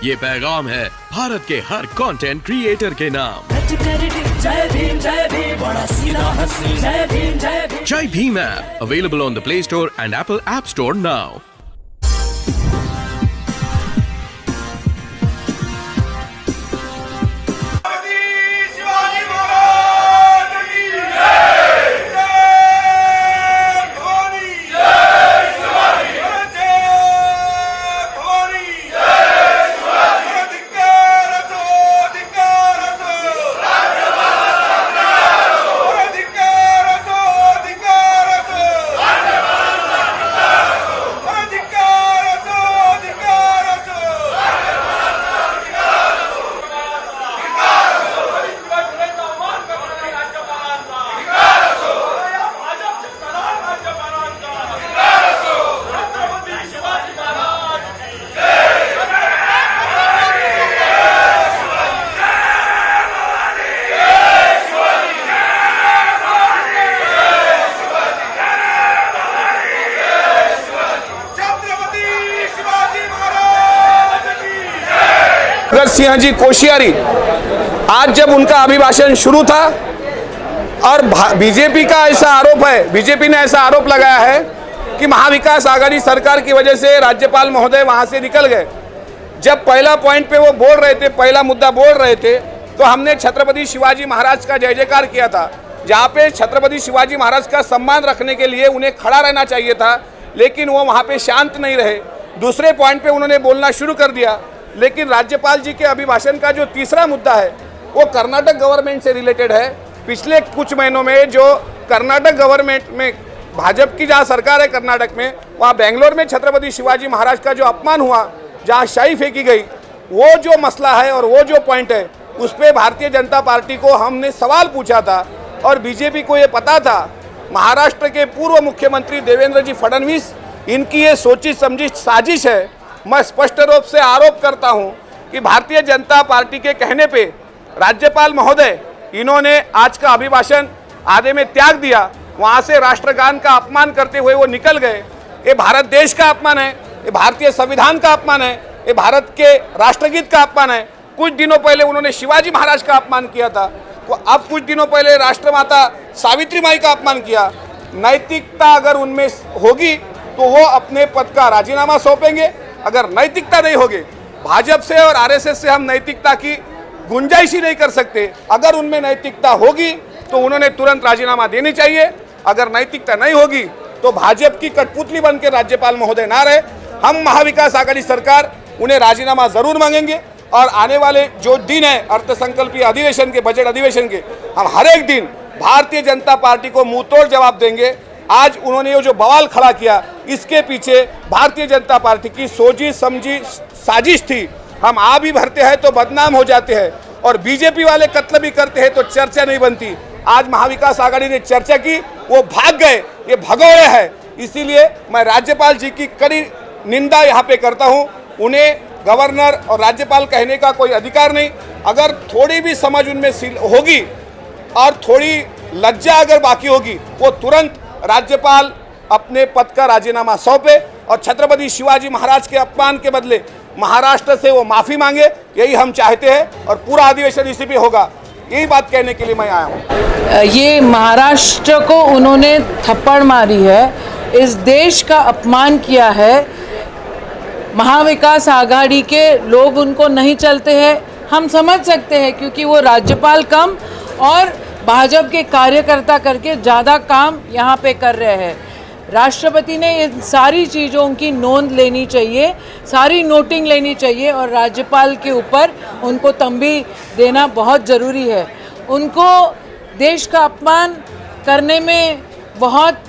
ये पैगाम है भारत के हर कंटेंट क्रिएटर के नाम। जय भीम बड़ा सीधा हंसी Jai Bhim Jai Bhim app available on the play store and Apple app store now. Bhagat Singh ji Koshyari आज जब उनका अभिभाषण शुरू था और बीजेपी का ऐसा आरोप है, बीजेपी ने ऐसा आरोप लगाया है कि महाविकास आघाड़ी सरकार की वजह से राज्यपाल महोदय वहां से निकल गए। जब पहला पॉइंट पे वो बोल रहे थे, पहला मुद्दा बोल रहे थे, तो हमने छत्रपति शिवाजी महाराज का जय जयकार किया था। जहाँ पे छत्रपति शिवाजी महाराज का सम्मान रखने के लिए उन्हें खड़ा रहना चाहिए था, लेकिन वो वहाँ पे शांत नहीं रहे। दूसरे पॉइंट पे उन्होंने बोलना शुरू कर दिया। लेकिन राज्यपाल जी के अभिभाषण का जो तीसरा मुद्दा है वो कर्नाटक गवर्नमेंट से रिलेटेड है। पिछले कुछ महीनों में जो कर्नाटक गवर्नमेंट में भाजपा की जहाँ सरकार है कर्नाटक में, वहाँ बेंगलोर में छत्रपति शिवाजी महाराज का जो अपमान हुआ, जहाँ शाही फेंकी गई, वो जो मसला है और वो जो पॉइंट है, उस पर भारतीय जनता पार्टी को हमने सवाल पूछा था और बीजेपी को ये पता था। महाराष्ट्र के पूर्व मुख्यमंत्री देवेंद्र जी फडणवीस, इनकी ये सोची समझी साजिश है। मैं स्पष्ट रूप से आरोप करता हूं कि भारतीय जनता पार्टी के कहने पे राज्यपाल महोदय इन्होंने आज का अभिभाषण आधे में त्याग दिया, वहां से राष्ट्रगान का अपमान करते हुए वो निकल गए। ये भारत देश का अपमान है, ये भारतीय संविधान का अपमान है, ये भारत के राष्ट्रगीत का अपमान है। कुछ दिनों पहले उन्होंने शिवाजी महाराज का अपमान किया था, तो अब कुछ दिनों पहले राष्ट्रमाता सावित्री माई का अपमान किया। नैतिकता अगर उनमें होगी तो वो अपने पद का राजीनामा सौंपेंगे। अगर नैतिकता नहीं होगी, भाजपा से और आरएसएस से हम नैतिकता की गुंजाइश ही नहीं कर सकते। अगर उनमें नैतिकता होगी तो उन्होंने तुरंत राजीनामा देनी चाहिए। अगर नैतिकता नहीं होगी तो भाजपा की कठपुतली बनकर राज्यपाल महोदय ना रहे। हम महाविकास आघाड़ी सरकार उन्हें राजीनामा जरूर मांगेंगे और आने वाले जो दिन है अर्थसंकल्पीय अधिवेशन के, बजट अधिवेशन के, हम हर एक दिन भारतीय जनता पार्टी को मुंह तोड़ जवाब देंगे। आज उन्होंने ये जो बवाल खड़ा किया, इसके पीछे भारतीय जनता पार्टी की सोची समझी साजिश थी। हम आ भी भरते हैं तो बदनाम हो जाते हैं और बीजेपी वाले कत्ल भी करते हैं तो चर्चा नहीं बनती। आज महाविकास आघाड़ी ने चर्चा की, वो भाग गए, ये भगोड़े हैं। इसीलिए मैं राज्यपाल जी की कड़ी निंदा यहाँ पे करता हूँ। उन्हें गवर्नर और राज्यपाल कहने का कोई अधिकार नहीं। अगर थोड़ी भी समझ उनमें होगी और थोड़ी लज्जा अगर बाकी होगी, वो तुरंत राज्यपाल अपने पद का राजीनामा सौंपे और छत्रपति शिवाजी महाराज के अपमान के बदले महाराष्ट्र से वो माफी मांगे। यही हम चाहते हैं और पूरा अधिवेशन इसी पे होगा। यही बात कहने के लिए मैं आया हूँ। ये महाराष्ट्र को उन्होंने थप्पड़ मारी है, इस देश का अपमान किया है। महाविकास आघाड़ी के लोग उनको नहीं चलते हैं, हम समझ सकते हैं, क्योंकि वो राज्यपाल कम और भाजपा के कार्यकर्ता करके ज़्यादा काम यहाँ पे कर रहे हैं। राष्ट्रपति ने इन सारी चीज़ों की नोंद लेनी चाहिए, सारी नोटिंग लेनी चाहिए और राज्यपाल के ऊपर उनको तंबी देना बहुत ज़रूरी है। उनको देश का अपमान करने में बहुत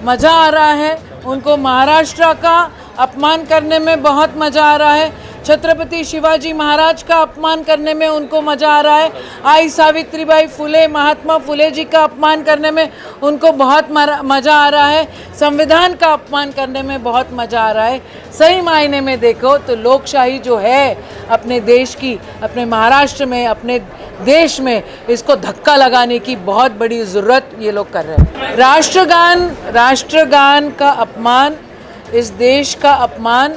मज़ा आ रहा है, उनको महाराष्ट्र का अपमान करने में बहुत मज़ा आ रहा है, छत्रपति शिवाजी महाराज का अपमान करने में उनको मज़ा आ रहा है, आई सावित्रीबाई फुले, महात्मा फुले जी का अपमान करने में उनको बहुत मज़ा आ रहा है, संविधान का अपमान करने में बहुत मज़ा आ रहा है। सही मायने में देखो तो लोकशाही जो है अपने देश की, अपने महाराष्ट्र में, अपने देश में, इसको धक्का लगाने की बहुत बड़ी ज़रूरत ये लोग कर रहे हैं। राष्ट्रगान का अपमान, इस देश का अपमान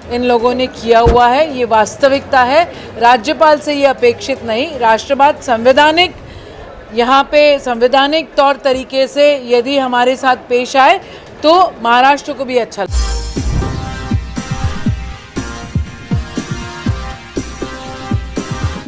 इन लोगों ने किया हुआ है, ये वास्तविकता है। राज्यपाल से ये अपेक्षित नहीं। राष्ट्रवाद संवैधानिक, यहाँ पे संवैधानिक तौर तरीके से यदि हमारे साथ पेश आए तो महाराष्ट्र को भी अच्छा लगेगा।